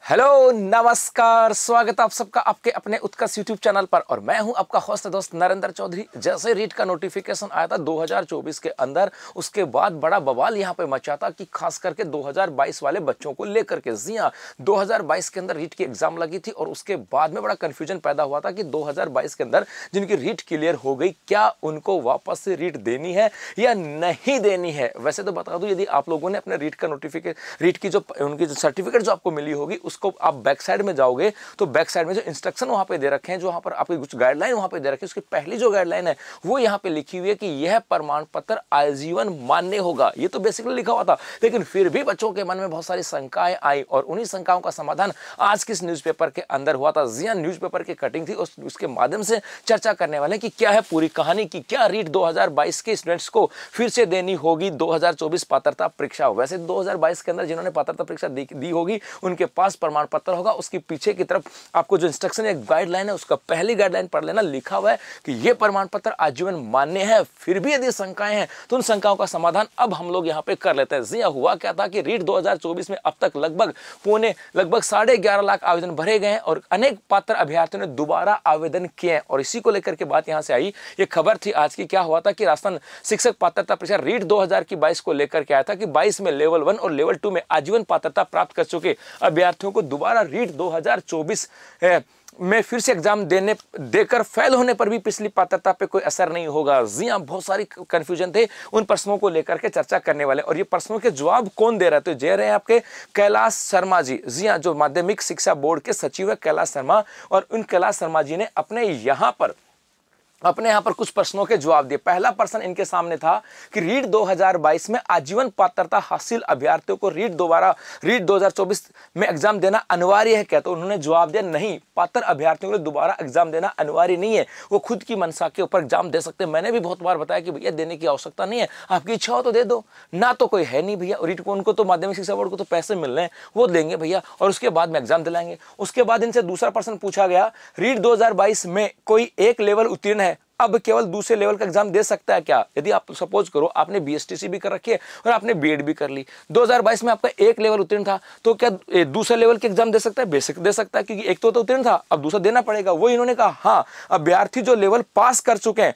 Hello नमस्कार, स्वागत है आप सबका आपके अपने उत्कर्ष यूट्यूब चैनल पर। और मैं हूं आपका होस्ट दोस्त नरेंद्र चौधरी। जैसे रीट का नोटिफिकेशन आया था 2024 के अंदर, उसके बाद बड़ा बवाल यहां पे मचा था कि खास करके 2022 वाले बच्चों को लेकर के। जी हां, 2022 के अंदर रीट की एग्जाम लगी थी और उसके बाद में बड़ा कंफ्यूजन पैदा हुआ था कि 2022 के अंदर जिनकी रीट क्लियर हो गई, क्या उनको वापस से रीट देनी है या नहीं देनी है। वैसे तो बता दूं, यदि आप लोगों ने अपने रीट का रीट की जो उनकी जो सर्टिफिकेट जो आपको मिली होगी, उसको आप बैक साइड में जाओगे तो बैक साइड में जो इंस्ट्रक्शन वहां पे दे रखे हैं, जो वहां पर आपकी कुछ गाइडलाइन वहां पे दे रखे हैं, उसकी पहली जो गाइडलाइन है वो यहां पे लिखी हुई है कि यह प्रमाण पत्र आजीवन मान्य होगा। ये तो बेसिकली लिखा हुआ था, लेकिन फिर भी बच्चों के मन में बहुत सारी शंकाएं आई और उन्हीं शंकाओं का समाधान आज किस न्यूज़पेपर के अंदर हुआ था। जी हां, न्यूज़पेपर की कटिंग थी, उसके माध्यम से चर्चा करने वाले कि क्या है पूरी कहानी, की क्या रीट 2022 के स्टूडेंट्स को फिर से देनी होगी 2024 पात्रता परीक्षा। वैसे 2022 के अंदर जिन्होंने पात्रता परीक्षा दी होगी उनके पास प्रमाण पत्र होगा। उसकी पीछे की तरफ आपको जो इंस्ट्रक्शन है, गाइडलाइन है, उसका पहली गाइडलाइन पढ़ लेना। लिखा हुआ है कि यह प्रमाण पत्र आजीवन मान्य है। फिर भी यदि शंकाएं हैं तो उन शंकाओं का समाधान अब हम लोग यहां पे कर लेते हैं। जी हुआ क्या था कि रीट 2024 में अब तक लगभग 11.5 लाख आवेदन भरे गए हैं और अनेक पात्र अभ्यर्थियों ने दोबारा आवेदन किए हैं। और इसी को लेकर के बात यहां से आई, ये खबर थी आज की। क्या हुआ था कि राजस्थान शिक्षक पात्रता परीक्षा रीट 2022 को लेकर के आया था कि 22 में लेवल 1 और लेवल 2 में आजीवन पात्रता प्राप्त कर चुके अभ्यर्थियों को दोबारा रीट 2024 में फिर से एग्जाम देकर फेल होने पर भी पिछली पात्रता पे कोई असर नहीं होगा। जी हां, बहुत सारी कंफ्यूजन थे, उन प्रश्नों को लेकर के चर्चा करने वाले। और ये प्रश्नों के जवाब कौन दे रहा है, तो दे रहे हैं आपके कैलाश शर्मा जी। जी हां, जो माध्यमिक शिक्षा बोर्ड के सचिव है कैलाश शर्मा, और उन कैलाश शर्मा जी ने अपने यहाँ पर कुछ प्रश्नों के जवाब दिए। पहला प्रश्न इनके सामने था कि रीट 2022 में आजीवन पात्रता हासिल अभ्यर्थियों को रीट 2024 में एग्जाम देना अनिवार्य है क्या। तो उन्होंने जवाब दिया नहीं, पात्र अभ्यर्थियों को दोबारा एग्जाम देना अनिवार्य नहीं है, वो खुद की मनसा के ऊपर एग्जाम दे सकते हैं। मैंने भी बहुत बार बताया कि भैया देने की आवश्यकता नहीं है, आपकी इच्छा हो तो दे दो, ना तो कोई है नहीं भैया। रीट को उनको तो माध्यमिक शिक्षा बोर्ड को तो पैसे मिल रहे हैं, वो देंगे भैया और उसके बाद में एग्जाम दिलाएंगे। उसके बाद इनसे दूसरा प्रश्न पूछा गया, रीट 2022 में कोई एक लेवल उत्तीर्ण है, अब केवल दूसरे लेवल का एग्जाम दे सकता है क्या। यदि आप सपोज करो आपने बीएसटीसी भी कर रखी है और आपने बीएड भी कर ली, 2022 में आपका एक लेवल उत्तीर्ण था, तो क्या दूसरे लेवल के एग्जाम दे सकता है? बेसिक दे सकता है, क्योंकि एक तो उत्तीर्ण था, अब दूसरा देना पड़ेगा। वो इन्होंने कहा हाँ, अभ्यर्थी जो लेवल पास कर चुके हैं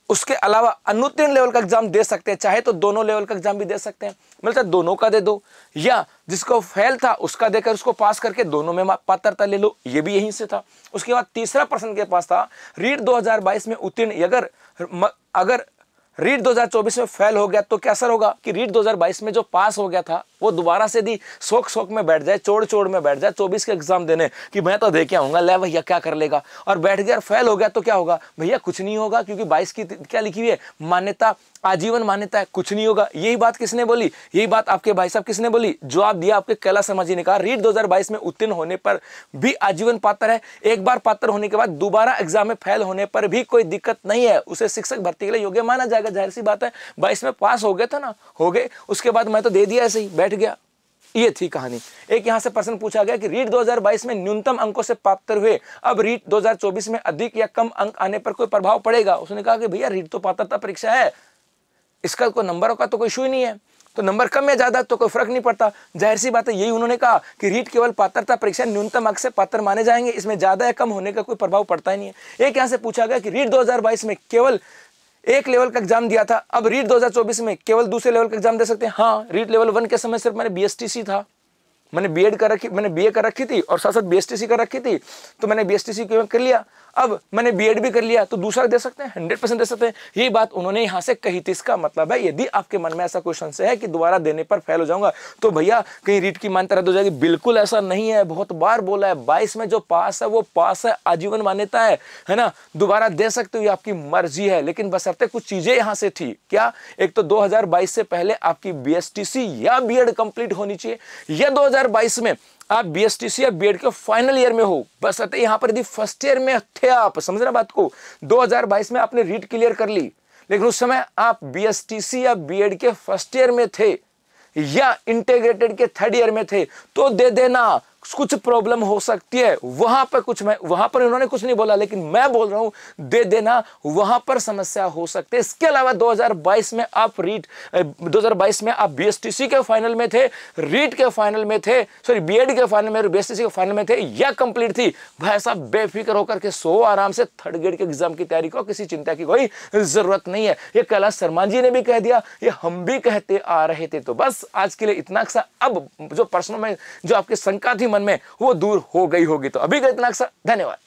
उसके अलावा अनुत्तीर्ण लेवल का एग्जाम दे सकते हैं, चाहे तो दोनों लेवल का एग्जाम भी दे सकते हैं, मतलब दोनों का दे दो, या जिसको फेल था उसका देकर उसको पास करके दोनों में पात्रता ले लो, ये भी यहीं से था। उसके बाद तीसरा प्रश्न के पास था, रीट 2022 में उत्तीर्ण अगर रीट 2024 में फेल हो गया तो क्या असर होगा। कि रीट 2022 में जो पास हो गया था वो दोबारा से दी शौक में बैठ जाए, चोड़ में बैठ जाए 24 के एग्जाम देने कि मैं तो दे के आऊंगा, ले भैया क्या कर लेगा, और बैठ गया और फेल हो गया तो क्या होगा भैया, कुछ नहीं होगा, क्योंकि 22 की क्या लिखी हुई है, मान्यता, आजीवन मान्यता है, कुछ नहीं होगा। यही बात किसने बोली, यही बात आपके भाई साहब किसने बोली, जवाब दिया आपके कैलाश शर्मा जी ने। कहा रीट 2022 में उत्तीर्ण होने पर भी आजीवन पात्र है, एक बार पात्र होने के बाद दोबारा एग्जाम में फेल होने पर भी कोई दिक्कत नहीं है, उसे शिक्षक भर्ती के लिए योग्य माना जाएगा। जाहिर सी बात है, 22 में पास हो गए थे ना, हो गए, उसके बाद मैं तो दे दिया ऐसे ही बैठ गया। ये थी कहानी। एक यहां से प्रश्न पूछा गया कि रीट 2022 में न्यूनतम अंकों से पात्र हुए, अब रीट 2024 में अधिक या कम अंक आने पर कोई प्रभाव पड़ेगा। उसने कहा कि भैया रीट तो पात्रता परीक्षा है, इसका कोई नंबरों का तो कोई इशू ही नहीं है, तो नंबर कम या ज्यादा तो कोई फर्क नहीं पड़ता। जाहिर सी बात है, यही उन्होंने कहा कि रीट केवल पात्रता परीक्षा, न्यूनतम अंक से पात्र माने जाएंगे, इसमें ज्यादा या कम होने का कोई प्रभाव पड़ता ही नहीं है। एक यहां से पूछा गया कि रीट 2022 में केवल एक लेवल का एग्जाम दिया था, अब रीट 2024 में केवल दूसरे लेवल का एग्जाम दे सकते हैं। हाँ, रीट लेवल 1 के समय सिर्फ मैंने बीएसटीसी था, मैंने बीएड कर रखी, मैंने बीए कर रखी थी और साथ साथ बीएसटीसी कर रखी थी, तो मैंने बीएसटीसी कर लिया, अब मैंने बीएड भी कर लिया, तो दूसरा दे सकते हैं, 100% दे सकते हैं। यही बात उन्होंने यहां से कही थी। इसका मतलब है यदि आपके मन में ऐसा कोई संशय है कि दोबारा देने पर फेल हो जाऊंगा तो भैया कहीं रीट की मान्यता रद्द हो जाएगी, बिल्कुल ऐसा नहीं है। बहुत बार बोला है, 22 में जो पास है वो पास है, आजीवन मान्यता है ना, दोबारा दे सकते हो, ये आपकी मर्जी है, लेकिन बशर्ते कुछ चीजें यहां से थी। क्या, एक तो 2022 से पहले आपकी बीएसटीसी या बीएड कंप्लीट होनी चाहिए, या 2022 में आप बीएसटीसी या बीएड के फाइनल ईयर में हो। बस यहां पर यदि फर्स्ट ईयर में थे आप, समझ रहे बात को, 2022 में आपने रीट क्लियर कर ली, लेकिन उस समय आप बीएसटीसी या बीएड के फर्स्ट ईयर में थे या इंटीग्रेटेड के थर्ड ईयर में थे, तो दे देना, कुछ प्रॉब्लम हो सकती है, वहां पर उन्होंने कुछ नहीं बोला, लेकिन मैं बोल रहा हूं दे देना, वहां पर समस्या हो सकती है। इसके अलावा 2022 में आप बीएसटीसी के फाइनल में थे, रीट के फाइनल में थे, सॉरी बीएड के फाइनल में और बीएसटीसी के फाइनल में थे, या कंप्लीट थी, भाई साहब बेफिक्र होकर के सो आराम से थर्ड ग्रेड के एग्जाम की तैयारी को, किसी चिंता की कोई जरूरत नहीं है। ये कैलाश शर्मा जी ने भी कह दिया, ये हम भी कहते आ रहे थे। तो बस आज के लिए इतना सा, अब जो प्रश्नों में जो आपकी शंका थी मन में वो दूर हो गई होगी। तो अभी का इतना सा, धन्यवाद।